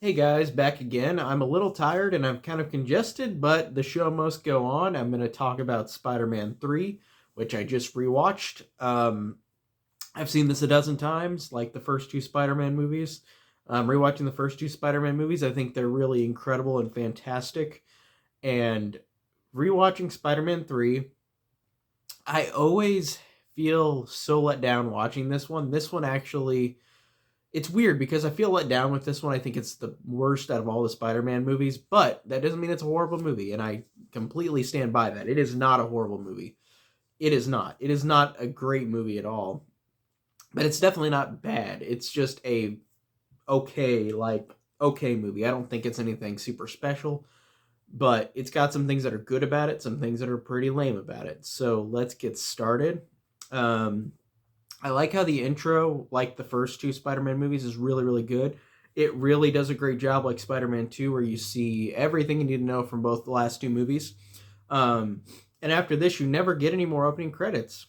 Hey guys, back again. I'm a little tired and I'm kind of congested, but the show must go on. I'm going to talk about Spider-Man 3, which I just rewatched. I've seen this a dozen times, like the first two Spider-Man movies. Rewatching the first two Spider-Man movies, I think they're really incredible and fantastic. And rewatching Spider-Man 3, I always feel so let down watching this one. This one actually, it's weird because I feel let down with this one. I think it's the worst out of all the Spider-Man movies, but that doesn't mean it's a horrible movie, and I completely stand by that. It is not a horrible movie. It is not. It is not a great movie at all, but it's definitely not bad. It's just a okay movie. I don't think it's anything super special, but it's got some things that are good about it, some things that are pretty lame about it. So let's get started. Um, I like how the intro, like the first two Spider-Man movies, is really, really good. It really does a great job, like Spider-Man 2, where you see everything you need to know from both the last two movies. Um, and after this, you never get any more opening credits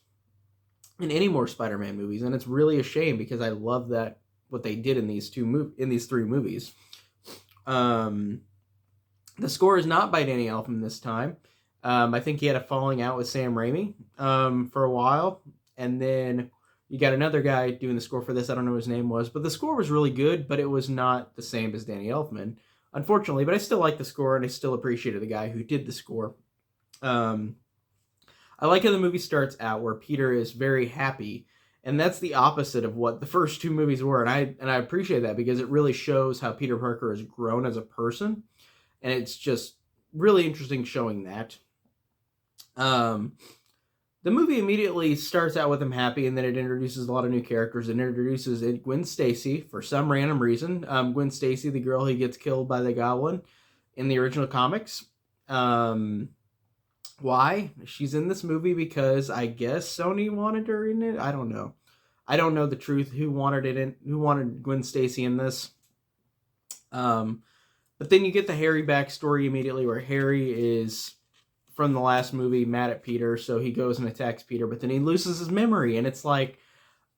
in any more Spider-Man movies, and it's really a shame because I love that what they did in these three movies. Um, the score is not by Danny Elfman this time. I think he had a falling out with Sam Raimi for a while, and then you got another guy doing the score for this. I don't know what his name was, but the score was really good, but it was not the same as Danny Elfman, unfortunately. But I still like the score, and I still appreciated the guy who did the score. Um, I like how the movie starts out where Peter is very happy, and that's the opposite of what the first two movies were, and I appreciate that because it really shows how Peter Parker has grown as a person, and it's just really interesting showing that. Um, the movie immediately starts out with him happy, and then it introduces a lot of new characters. It introduces Gwen Stacy for some random reason. Gwen Stacy, the girl who gets killed by the Goblin in the original comics. Um, why? She's in this movie because I guess Sony wanted her in it. I don't know. I don't know the truth. Who wanted it in? Who wanted Gwen Stacy in this? Um, but then you get the Harry backstory immediately, where Harry is from the last movie mad at Peter, so he goes and attacks Peter, but then he loses his memory, and it's like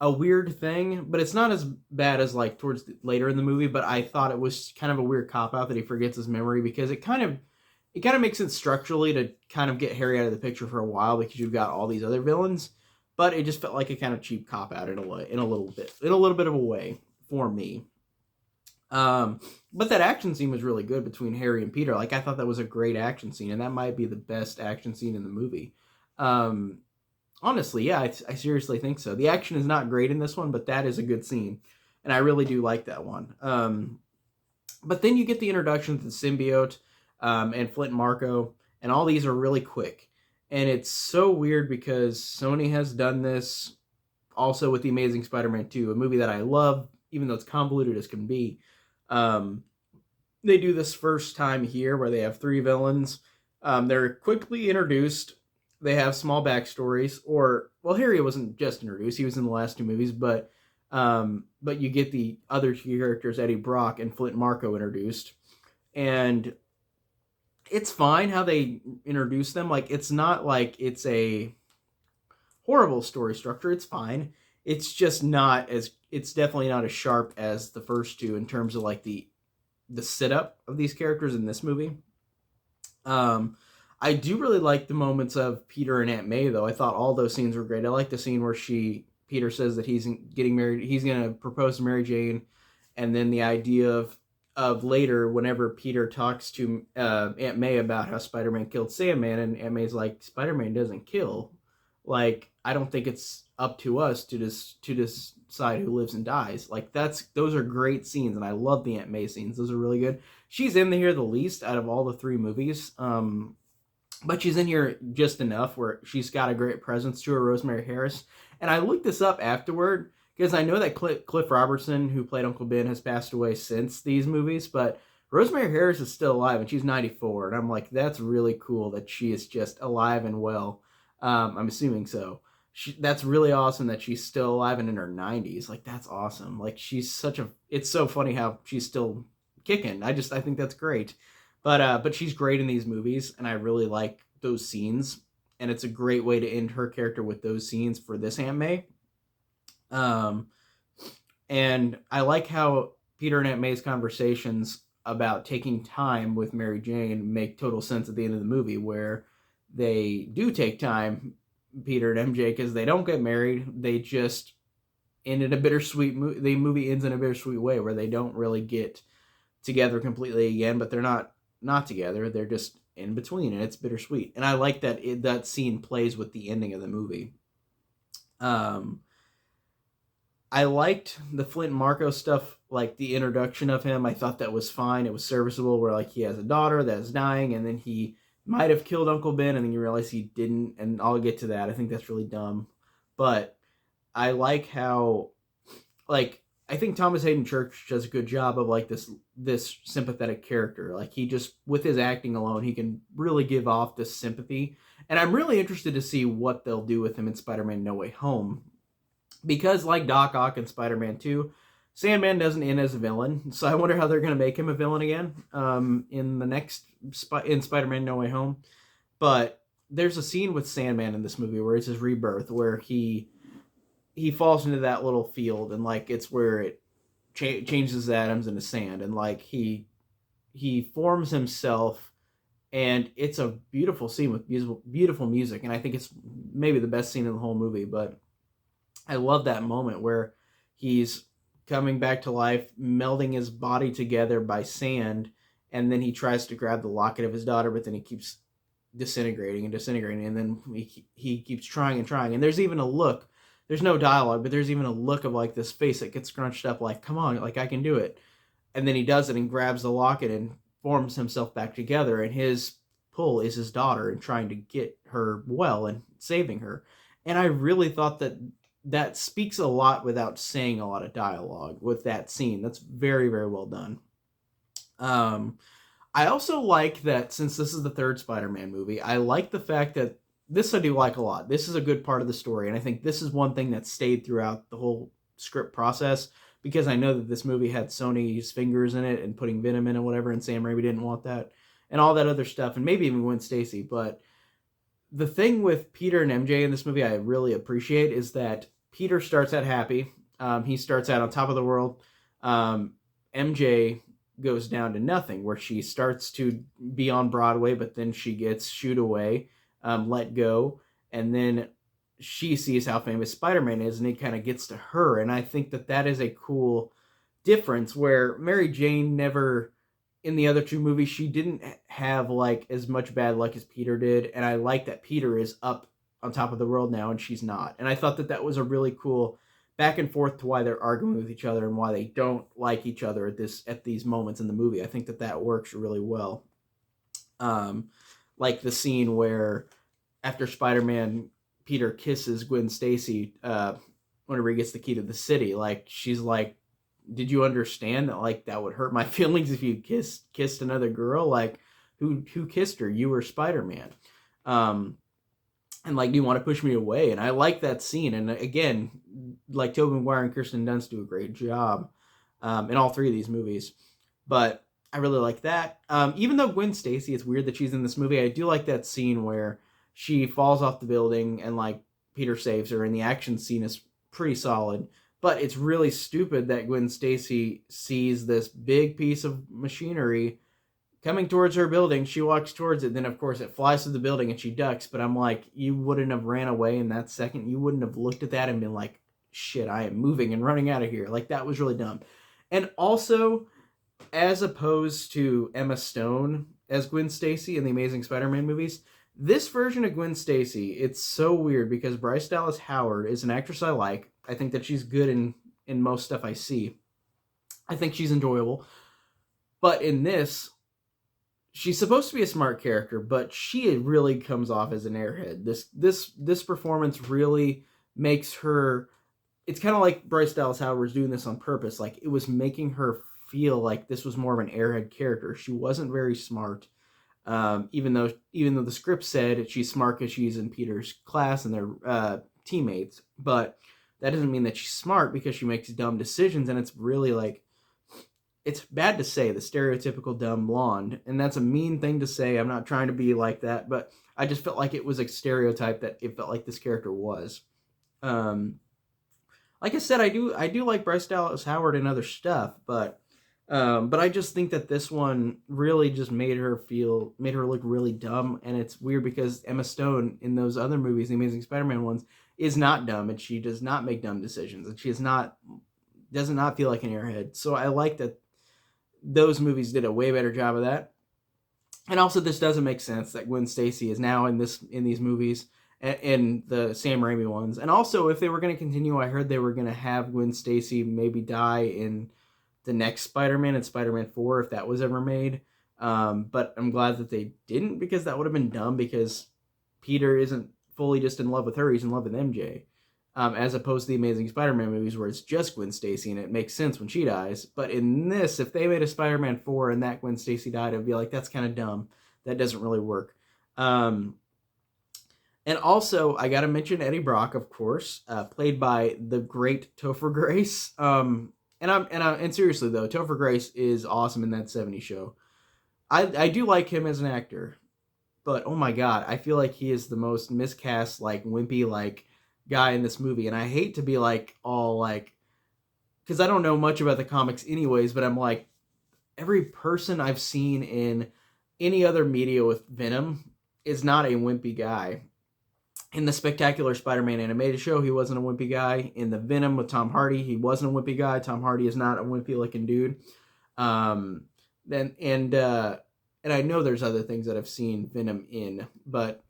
a weird thing, but it's not as bad as like later in the movie. But I thought it was kind of a weird cop out that he forgets his memory because it kind of makes sense structurally to kind of get Harry out of the picture for a while because you've got all these other villains, but it just felt like a kind of cheap cop out in a way, in a little bit of a way for me. But that action scene was really good between Harry and Peter. Like, I thought that was a great action scene, and that might be the best action scene in the movie. Um, Honestly, yeah, I seriously think so. The action is not great in this one, but that is a good scene, and I really do like that one. But then you get the introduction to the symbiote, and Flint and Marco, and all these are really quick. And it's so weird because Sony has done this also with The Amazing Spider-Man 2, a movie that I love, even though it's convoluted as can be. Um, they do this first time here where they have three villains. They're quickly introduced. They have small backstories, or well, Harry wasn't just introduced; he was in the last two movies. But you get the other two characters, Eddie Brock and Flint Marco, introduced, and it's fine how they introduce them. Like, it's not like it's a horrible story structure. It's fine. It's just not as it's definitely not as sharp as the first two in terms of like the setup of these characters in this movie. Um, I do really like the moments of Peter and Aunt May, though. I thought all those scenes were great. I like the scene where Peter says that he's getting married, he's going to propose to Mary Jane, and then the idea of later, whenever Peter talks to Aunt May about how Spider-Man killed Sandman, and Aunt May's like, Spider-Man doesn't kill. Like, I don't think it's up to us to decide who lives and dies. Like, those are great scenes, and I love the Aunt May scenes. Those are really good. She's in here the least out of all the three movies, but she's in here just enough where she's got a great presence to her, Rosemary Harris. And I looked this up afterward because I know that Cliff Robertson, who played Uncle Ben, has passed away since these movies, but Rosemary Harris is still alive, and she's 94, and I'm like, that's really cool that she is just alive and well. I'm assuming so. That's really awesome that she's still alive and in her 90s. Like, that's awesome. Like, it's so funny how she's still kicking. I think that's great. But she's great in these movies, and I really like those scenes. And it's a great way to end her character with those scenes for this Aunt May. And I like how Peter and Aunt May's conversations about taking time with Mary Jane make total sense at the end of the movie, where they do take time, Peter and MJ, because they don't get married. They just end in a bittersweet. The movie ends in a bittersweet way where they don't really get together completely again, but they're not together. They're just in between, and it's bittersweet. And I like that that scene plays with the ending of the movie. I liked the Flint Marko stuff, like the introduction of him. I thought that was fine. It was serviceable, where like he has a daughter that's dying, and then he might have killed Uncle Ben, and then you realize he didn't. And I'll get to that. I think that's really dumb, but I like how, like, I think Thomas Hayden Church does a good job of like this sympathetic character. Like, he just, with his acting alone, he can really give off this sympathy. And I'm really interested to see what they'll do with him in Spider-Man No Way Home, because like Doc Ock and Spider-Man 2, Sandman doesn't end as a villain. So I wonder how they're going to make him a villain again in the next in Spider-Man No Way Home. But there's a scene with Sandman in this movie where it's his rebirth, where he falls into that little field, and like it's where it changes atoms into sand, and like he forms himself, and it's a beautiful scene with beautiful music, and I think it's maybe the best scene in the whole movie. But I love that moment where he's coming back to life, melding his body together by sand, and then he tries to grab the locket of his daughter, but then he keeps disintegrating, and then he keeps trying and trying, and there's even a look. There's no dialogue, but there's even a look of like this face that gets scrunched up, like, come on, like, I can do it. And then he does it and grabs the locket and forms himself back together. And his pull is his daughter and trying to get her well and saving her. And I really thought that speaks a lot without saying a lot of dialogue with that scene. That's very, very well done. I also like that, since this is the third Spider-Man movie, I like the fact that this I do like a lot. This is a good part of the story, and I think this is one thing that stayed throughout the whole script process, because I know that this movie had Sony's fingers in it and putting Venom in and whatever, and Sam Raimi didn't want that, and all that other stuff, and maybe even Gwen Stacy. But the thing with Peter and MJ in this movie I really appreciate is that Peter starts out happy. He starts out on top of the world. MJ goes down to nothing, where she starts to be on Broadway, but then she gets shooed away. Let go, and then she sees how famous Spider-Man is, and it kind of gets to her. And I think that is a cool difference, where Mary Jane never, in the other two movies, she didn't have like as much bad luck as Peter did, and I like that Peter is up on top of the world now and she's not. And I thought that was a really cool back and forth to why they're arguing with each other and why they don't like each other at these moments in the movie. I think that works really well. Like the scene where after Spider-Man, Peter kisses Gwen Stacy whenever he gets the key to the city. Like, she's like, did you understand that like that would hurt my feelings if you kissed another girl? Like, who kissed her? You were Spider-Man. And like, do you want to push me away? And I like that scene. And again, like, Tobey Maguire and Kirsten Dunst do a great job in all three of these movies. But I really like that. Even though Gwen Stacy, it's weird that she's in this movie, I do like that scene where she falls off the building and like Peter saves her, and the action scene is pretty solid. But it's really stupid that Gwen Stacy sees this big piece of machinery coming towards her building. She walks towards it, then of course it flies through the building and she ducks. But I'm like, you wouldn't have ran away in that second. You wouldn't have looked at that and been like, shit, I am moving and running out of here. Like, that was really dumb. And also, as opposed to Emma Stone as Gwen Stacy in the Amazing Spider-Man movies, this version of Gwen Stacy, it's so weird because Bryce Dallas Howard is an actress I like. I think that she's good in most stuff I see. I think she's enjoyable. But in this, she's supposed to be a smart character, but she really comes off as an airhead. This performance really makes her... It's kind of like Bryce Dallas Howard was doing this on purpose. Like, it was making her feel like this was more of an airhead character. She wasn't very smart. Even though the script said she's smart because she's in Peter's class and they're teammates, but that doesn't mean that she's smart because she makes dumb decisions. And it's really like, it's bad to say the stereotypical dumb blonde, and that's a mean thing to say. I'm not trying to be like that, but I just felt like it was a stereotype that it felt like this character was. Like I said, I do like Bryce Dallas Howard and other stuff, but But I just think that this one really just made her look really dumb, and it's weird because Emma Stone in those other movies, the Amazing Spider-Man ones, is not dumb, and she does not make dumb decisions, and she is not does not feel like an airhead. So I like that those movies did a way better job of that. And also, this doesn't make sense that Gwen Stacy is now in these movies, in the Sam Raimi ones. And also, if they were going to continue, I heard they were going to have Gwen Stacy maybe die in the next Spider-Man and Spider-Man 4 if that was ever made. But I'm glad that they didn't, because that would have been dumb, because Peter isn't fully just in love with her, he's in love with MJ. As opposed to the Amazing Spider-Man movies where it's just Gwen Stacy and it makes sense when she dies. But in this, if they made a Spider-Man 4 and that Gwen Stacy died, I'd be like, that's kind of dumb. That doesn't really work. And also, I got to mention Eddie Brock, of course, played by the great Topher Grace. And seriously though, Topher Grace is awesome in that '70s show. I do like him as an actor, but oh my god, I feel like he is the most miscast, like wimpy, like guy in this movie. And I hate to be like all like, because I don't know much about the comics anyways, but I'm like, every person I've seen in any other media with Venom is not a wimpy guy. In the Spectacular Spider-Man animated show, he wasn't a wimpy guy. In the Venom with Tom Hardy, he wasn't a wimpy guy. Tom Hardy is not a wimpy-looking dude. Then and I know there's other things that I've seen Venom in, but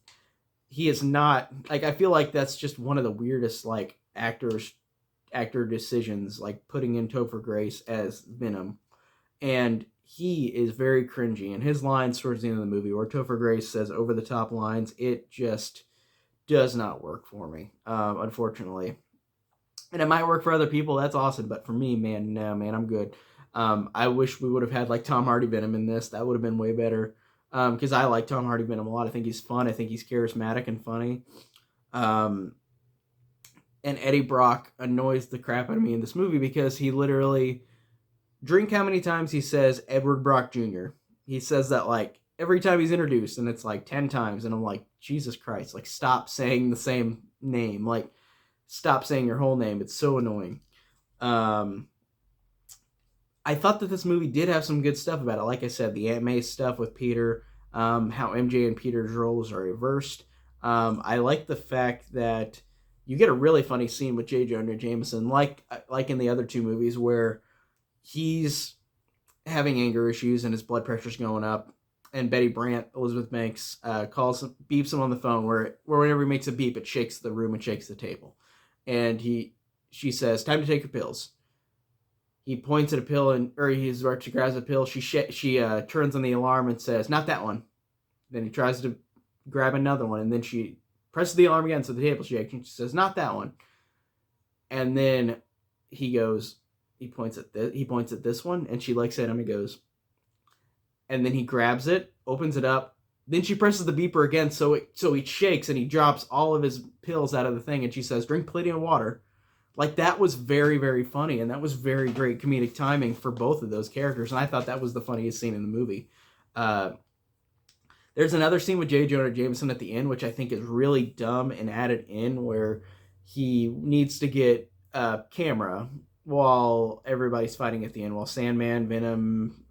he is not, like, I feel like that's just one of the weirdest like actor decisions, like putting in Topher Grace as Venom. And he is very cringy, and his lines towards the end of the movie where Topher Grace says over the top lines, it just does not work for me, unfortunately. And it might work for other people, that's awesome, but for me, man, no, man, I'm good. I wish we would have had like Tom Hardy Venom in this. That would have been way better, because I like Tom Hardy Venom a lot. I think he's fun. I think he's charismatic and funny. And Eddie Brock annoys the crap out of me in this movie because he literally, drink how many times he says Edward Brock Jr. He says that like every time he's introduced, and it's like 10 times, and I'm like, Jesus Christ, like stop saying the same name, like stop saying your whole name. It's so annoying. I thought that this movie did have some good stuff about it. Like I said, the Aunt May stuff with Peter, how MJ and Peter's roles are reversed. I like the fact that you get a really funny scene with J. Jonah Jameson, like in the other two movies, where he's having anger issues and his blood pressure's going up, and Betty Brant, Elizabeth Banks, beeps him on the phone, where whenever he makes a beep, it shakes the room and shakes the table, and she says, "Time to take your pills." He points at a pill, she grabs a pill. She turns on the alarm and says, "Not that one." Then he tries to grab another one, and then she presses the alarm again, so the table shakes, and she says, "Not that one." And then he points at this one, and she looks at him and goes, and then he grabs it, opens it up. Then she presses the beeper again, so he shakes, and he drops all of his pills out of the thing, and she says, "Drink plenty of water." Like, that was very, very funny, and that was very great comedic timing for both of those characters, and I thought that was the funniest scene in the movie. There's another scene with J. Jonah Jameson at the end, which I think is really dumb and added in, where he needs to get a camera while everybody's fighting at the end, while Sandman, Venom,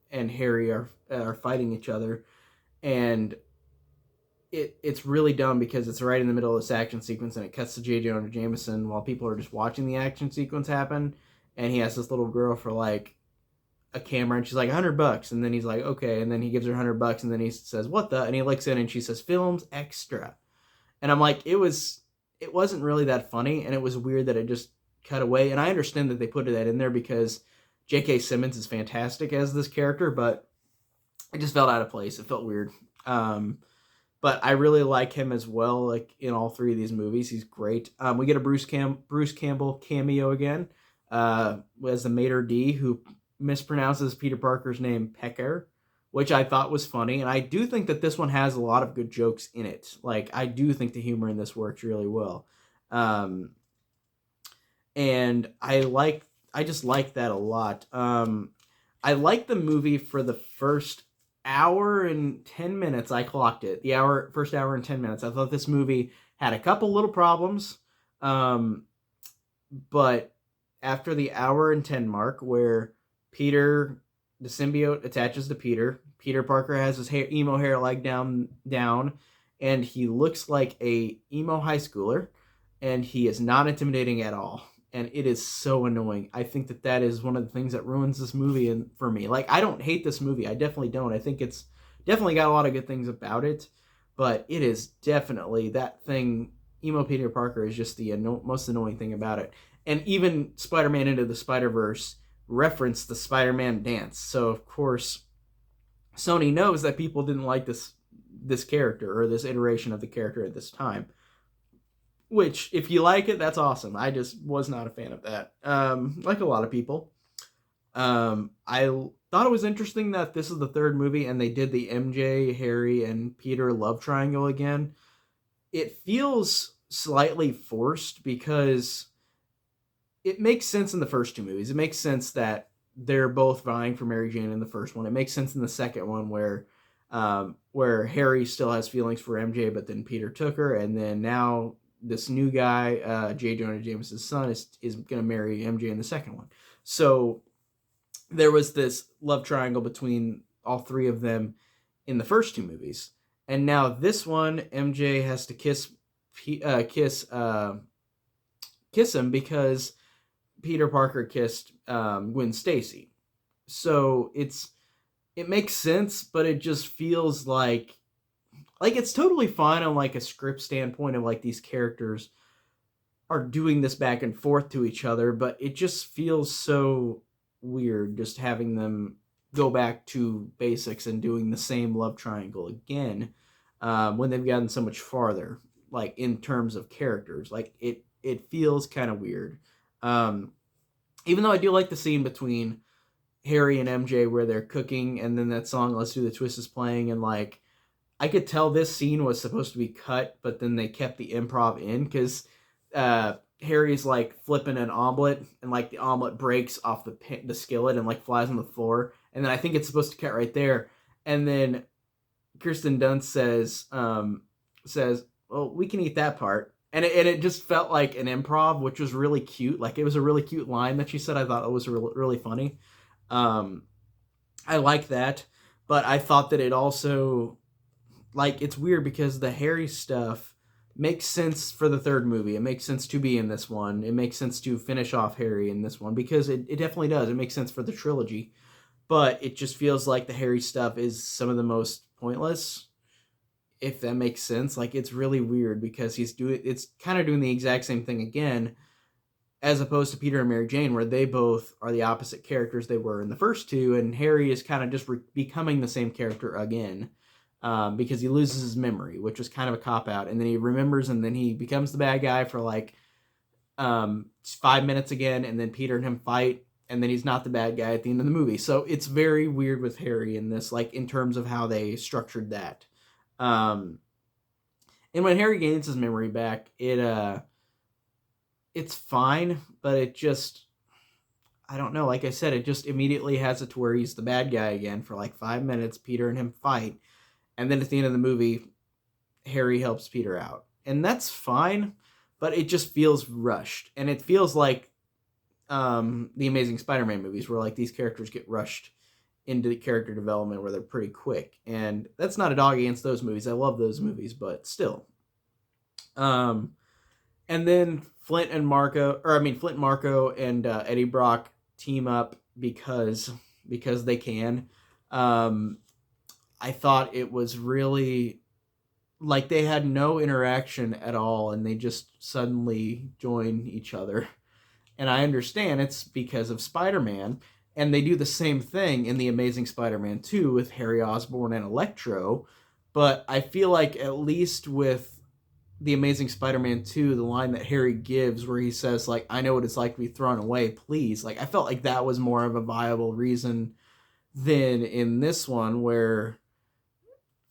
and Harry are fighting each other, and it's really dumb because it's right in the middle of this action sequence, and it cuts to J. Jonah Jameson while people are just watching the action sequence happen, and he has this little girl for like a camera, and she's like $100, and then he's like, okay, and then he gives her $100, and then he says, "What the?" And he looks in, and she says, "Films extra," and I'm like, it wasn't really that funny, and it was weird that it just cut away, and I understand that they put that in there because J.K. Simmons is fantastic as this character, but it just felt out of place. It felt weird. But I really like him as well, like in all three of these movies. He's great. We get a Bruce Campbell cameo again, as the Mater D, who mispronounces Peter Parker's name Pecker, which I thought was funny. And I do think that this one has a lot of good jokes in it. Like, I do think the humor in this works really well. And I just like that a lot. I like the movie for the first hour and 10 minutes. I clocked it. First hour and 10 minutes. I thought this movie had a couple little problems, but after the hour and 10 mark where the symbiote attaches to Peter Parker has his emo hair like down, and he looks like a emo high schooler, and he is not intimidating at all. And it is so annoying. I think that is one of the things that ruins this movie and for me. Like, I don't hate this movie. I definitely don't. I think it's definitely got a lot of good things about it, but it is definitely that thing. Emo Peter Parker is just the most annoying thing about it. And even Spider-Man Into the Spider-Verse referenced the Spider-Man dance. So, of course, Sony knows that people didn't like this character or this iteration of the character at this time. Which, if you like it, that's awesome. I just was not a fan of that. Like a lot of people. I thought it was interesting that this is the third movie and they did the MJ, Harry, and Peter love triangle again. It feels slightly forced because it makes sense in the first two movies. It makes sense that they're both vying for Mary Jane in the first one. It makes sense in the second one where Harry still has feelings for MJ, but then Peter took her, and then now this new guy, J. Jonah Jameson's son, is going to marry MJ in the second one. So there was this love triangle between all three of them in the first two movies. And now this one, MJ has to kiss him because Peter Parker kissed Gwen Stacy. So it makes sense, but it just feels like it's totally fine on like a script standpoint of like these characters are doing this back and forth to each other, but it just feels so weird just having them go back to basics and doing the same love triangle again when they've gotten so much farther, like in terms of characters. Like it feels kind of weird. Even though I do like the scene between Harry and MJ where they're cooking and then that song Let's Do the Twist is playing, and like I could tell this scene was supposed to be cut, but then they kept the improv in because Harry's like flipping an omelet and like the omelet breaks off the skillet and like flies on the floor, and then I think it's supposed to cut right there, and then Kirsten Dunst says, "Well, we can eat that part," and it just felt like an improv, which was really cute. Like it was a really cute line that she said. I thought it was really funny. I like that, but I thought that it also, like, it's weird because the Harry stuff makes sense for the third movie. It makes sense to be in this one. It makes sense to finish off Harry in this one because it definitely does. It makes sense for the trilogy, but it just feels like the Harry stuff is some of the most pointless, if that makes sense. Like, it's really weird because it's kind of doing the exact same thing again, as opposed to Peter and Mary Jane, where they both are the opposite characters they were in the first two, and Harry is kind of just becoming the same character again, because he loses his memory, which was kind of a cop-out, and then he remembers, and then he becomes the bad guy for like 5 minutes again, and then Peter and him fight, and then he's not the bad guy at the end of the movie. So it's very weird with Harry in this, like, in terms of how they structured that. And when Harry gains his memory back, it's fine, but it just, I don't know, like I said, it just immediately has it to where he's the bad guy again for like 5 minutes, Peter and him fight, and then at the end of the movie, Harry helps Peter out. And that's fine, but it just feels rushed. And it feels like the Amazing Spider-Man movies, where like these characters get rushed into the character development where they're pretty quick. And that's not a dog against those movies. I love those movies, but still. And then Flint and Marco and Eddie Brock team up because they can. I thought it was really, like, they had no interaction at all, and they just suddenly join each other. And I understand it's because of Spider-Man, and they do the same thing in The Amazing Spider-Man 2 with Harry Osborn and Electro, but I feel like at least with The Amazing Spider-Man 2, the line that Harry gives where he says, like, I know what it's like to be thrown away, please. Like, I felt like that was more of a viable reason than in this one where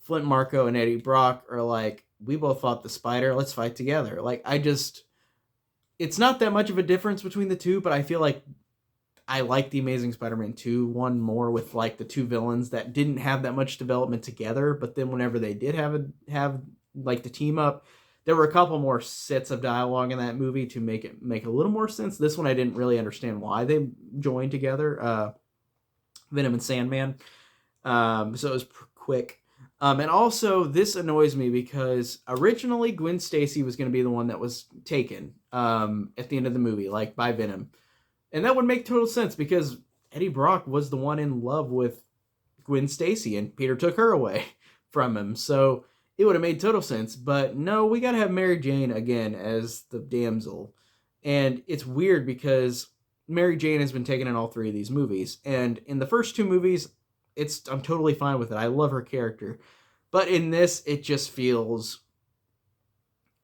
Flint Marco and Eddie Brock are like, we both fought the spider, let's fight together. Like, it's not that much of a difference between the two, but I feel like I like The Amazing Spider-Man 2 one more with, like, the two villains that didn't have that much development together, but then whenever they did have like the team up, There were a couple more sets of dialogue in that movie to make it make a little more sense. This one I didn't really understand why they joined together, Venom and Sandman. So it was quick. And also, this annoys me because originally Gwen Stacy was going to be the one that was taken at the end of the movie, like by Venom. And that would make total sense because Eddie Brock was the one in love with Gwen Stacy, and Peter took her away from him. So it would have made total sense. But no, we got to have Mary Jane again as the damsel. And it's weird because Mary Jane has been taken in all three of these movies. And in the first two movies, I'm totally fine with it. I love her character. But in this, it just feels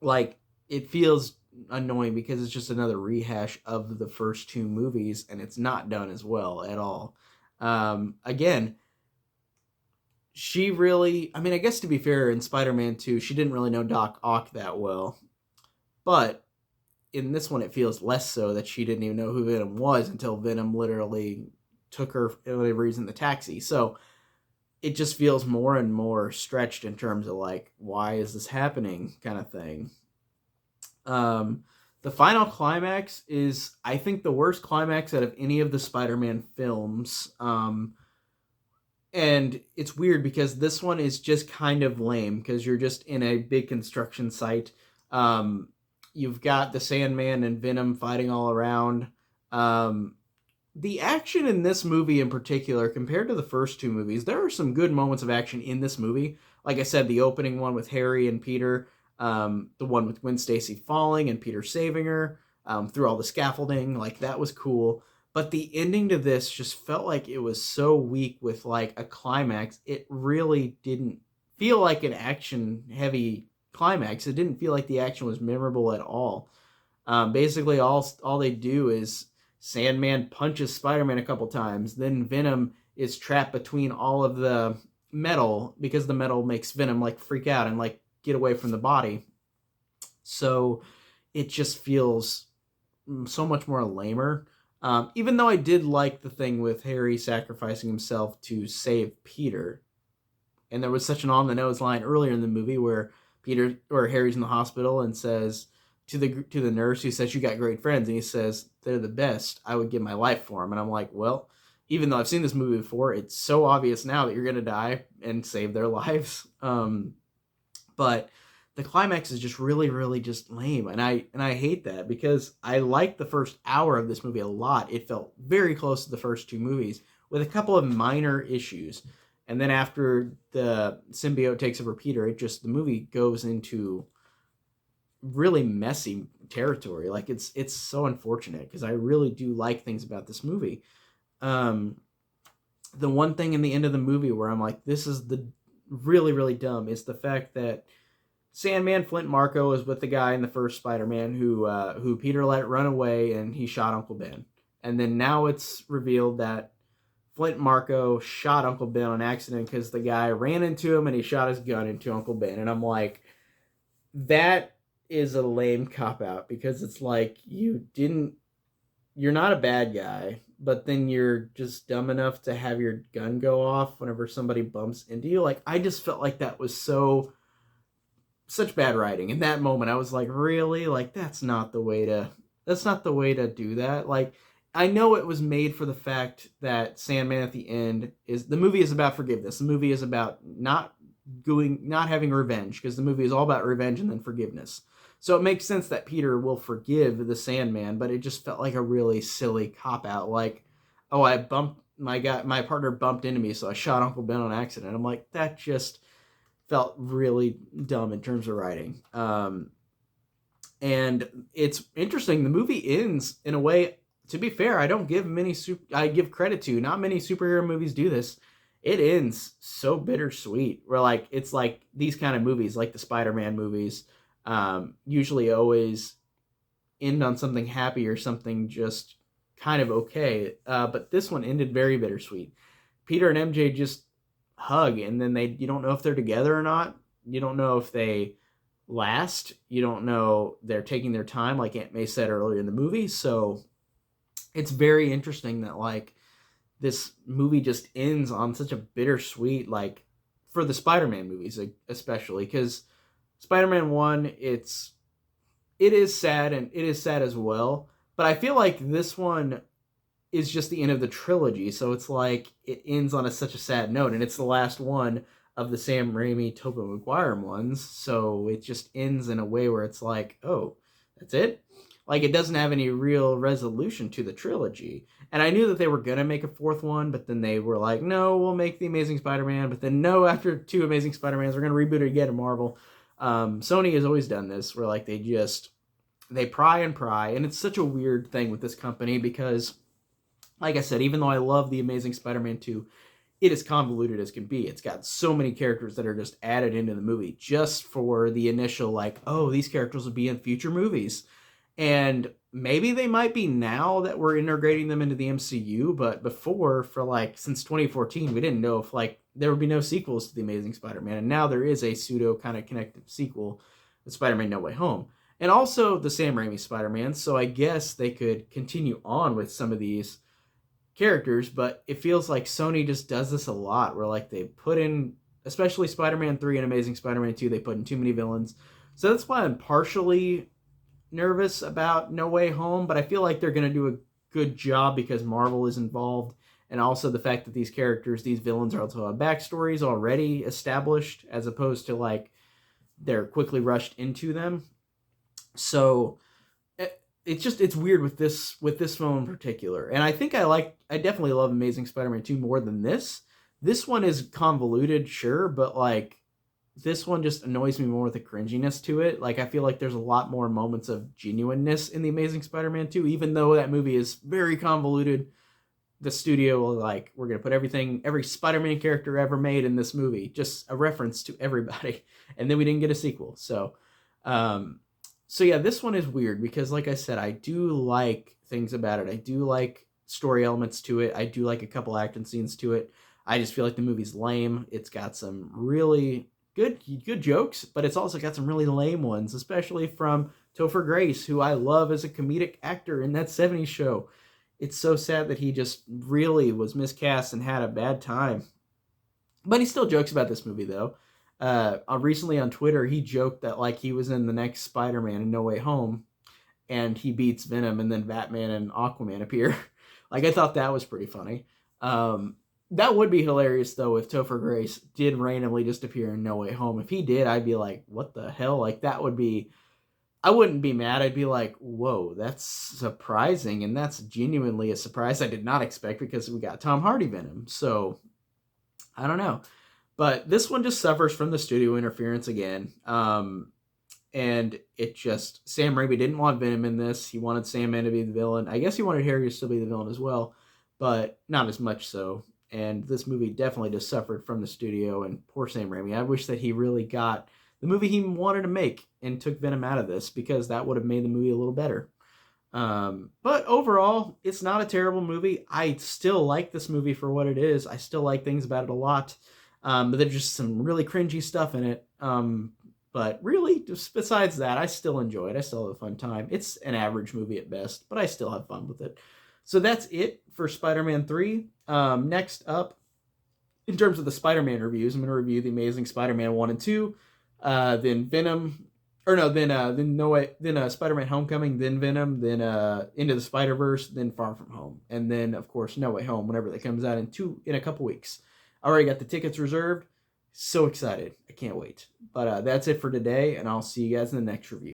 like it feels annoying because it's just another rehash of the first two movies, and it's not done as well at all. Again, she really, I mean, I guess to be fair, in Spider-Man 2, she didn't really know Doc Ock that well. But in this one, it feels less so that she didn't even know who Venom was until Venom literally took her, for whatever reason, the taxi. So it just feels more and more stretched in terms of like, why is this happening kind of thing. The final climax is, I think, the worst climax out of any of the Spider-Man films. And it's weird because this one is just kind of lame because you're just in a big construction site. You've got the Sandman and Venom fighting all around. The action in this movie in particular, compared to the first two movies, there are some good moments of action in this movie. Like I said, the opening one with Harry and Peter, the one with Gwen Stacy falling and Peter saving her through all the scaffolding, like that was cool. But the ending to this just felt like it was so weak with like a climax. It really didn't feel like an action-heavy climax. It didn't feel like the action was memorable at all. Basically, all they do is Sandman punches Spider-Man a couple times. Then Venom is trapped between all of the metal because the metal makes Venom like freak out and like get away from the body. So it just feels so much more lamer. Even though I did like the thing with Harry sacrificing himself to save Peter. And there was such an on-the-nose line earlier in the movie where Harry's in the hospital and says to the nurse who says, "You got great friends," and he says, "They're the best. I would give my life for them." And I'm like, well, even though I've seen this movie before, it's so obvious now that you're going to die and save their lives. But the climax is just really, really just lame. And I hate that because I liked the first hour of this movie a lot. It felt very close to the first two movies with a couple of minor issues. And then after the symbiote takes over Peter, the movie goes into really messy territory. Like it's so unfortunate because I really do like things about this movie. The one thing in the end of the movie where I'm like, this is the really, really dumb is the fact that Sandman Flint Marko is with the guy in the first Spider-Man who Peter let run away and he shot Uncle Ben. And then now it's revealed that Flint Marko shot Uncle Ben on accident because the guy ran into him and he shot his gun into Uncle Ben. And I'm like, that is a lame cop-out because it's like you're not a bad guy, but then you're just dumb enough to have your gun go off whenever somebody bumps into you. Like, I just felt like that was such bad writing. In that moment, I was like, really? Like, that's not the way to do that. Like, I know it was made for the fact that Sandman at the end the movie is about forgiveness. The movie is about not having revenge because the movie is all about revenge and then forgiveness. So it makes sense that Peter will forgive the Sandman, but it just felt like a really silly cop-out. Like, oh, my partner bumped into me, so I shot Uncle Ben on accident. I'm like, that just felt really dumb in terms of writing. And it's interesting. The movie ends in a way, to be fair, I give credit to. Not many superhero movies do this. It ends so bittersweet. Where like it's like these kind of movies, like the Spider-Man movies, usually always end on something happy or something just kind of okay. But this one ended very bittersweet. Peter and MJ just hug, and then you don't know if they're together or not. You don't know if they last. You don't know, they're taking their time, like Aunt May said earlier in the movie. So it's very interesting that like this movie just ends on such a bittersweet, like for the Spider-Man movies especially, because Spider-Man 1, it is sad, and it is sad as well, but I feel like this one is just the end of the trilogy, so it's like it ends on such a sad note, and it's the last one of the Sam Raimi, Tobey Maguire ones, so it just ends in a way where it's like, oh, that's it? Like, it doesn't have any real resolution to the trilogy. And I knew that they were going to make a fourth one, but then they were like, no, we'll make The Amazing Spider-Man, but then no, after two Amazing Spider-Mans, we're going to reboot it again at Marvel. Sony has always done this, where like they pry and pry, and it's such a weird thing with this company because, like I said, even though I love The Amazing Spider-Man 2, it is convoluted as can be. It's got so many characters that are just added into the movie just for the initial, like, oh, these characters will be in future movies. And maybe they might be now that we're integrating them into the MCU, but before, for like, since 2014, we didn't know if, like, there would be no sequels to The Amazing Spider-Man. And now there is a pseudo kind of connected sequel with Spider-Man No Way Home. And also the Sam Raimi Spider-Man, so I guess they could continue on with some of these characters, but it feels like Sony just does this a lot, where like they put in, especially Spider-Man 3 and Amazing Spider-Man 2, they put in too many villains. So that's why I'm partially nervous about No Way Home, but I feel like they're going to do a good job because Marvel is involved, and also the fact that these characters, these villains, are also have backstories already established, as opposed to like they're quickly rushed into them. So it's weird with this film in particular, and I think I definitely love Amazing Spider-Man 2 more than this. This one is convoluted, sure, but like this one just annoys me more with the cringiness to it. Like, I feel like there's a lot more moments of genuineness in the Amazing Spider-Man 2, even though that movie is very convoluted. The studio will, like, we're gonna put every Spider-Man character ever made in this movie, just a reference to everybody, and then we didn't get a sequel. Um, so yeah, this one is weird because, like I said, I do like things about it. I do like story elements to it. I do like a couple action scenes to it. I just feel like the movie's lame. It's got some really good jokes, but it's also got some really lame ones, especially from Topher Grace, who I love as a comedic actor in that 70s show. It's so sad that he just really was miscast and had a bad time. But he still jokes about this movie, though. Recently on Twitter, he joked that like he was in the next Spider-Man in No Way Home, and he beats Venom, and then Batman and Aquaman appear. Like, I thought that was pretty funny. That would be hilarious, though, if Topher Grace did randomly just appear in No Way Home. If he did, I'd be like, what the hell? Like, that would be... I wouldn't be mad. I'd be like, whoa, that's surprising, and that's genuinely a surprise I did not expect because we got Tom Hardy Venom. So, I don't know. But this one just suffers from the studio interference again. And it just... Sam Raimi didn't want Venom in this. He wanted Sandman to be the villain. I guess he wanted Harry to still be the villain as well, but not as much so. And this movie definitely just suffered from the studio, and poor Sam Raimi. I wish that he really got the movie he wanted to make and took Venom out of this, because that would have made the movie a little better. But overall, it's not a terrible movie. I still like this movie for what it is. I still like things about it a lot. But there's just some really cringy stuff in it. But really, just besides that, I still enjoy it. I still have a fun time. It's an average movie at best, but I still have fun with it. So that's it for Spider-Man 3. Next up, in terms of the Spider-Man reviews, I'm going to review The Amazing Spider-Man 1 and 2, then Venom, or no, then Spider-Man Homecoming, then Venom, then Into the Spider-Verse, then Far From Home, and then, of course, No Way Home, whenever that comes out in a couple weeks. I already got the tickets reserved. So excited. I can't wait. But that's it for today, and I'll see you guys in the next review.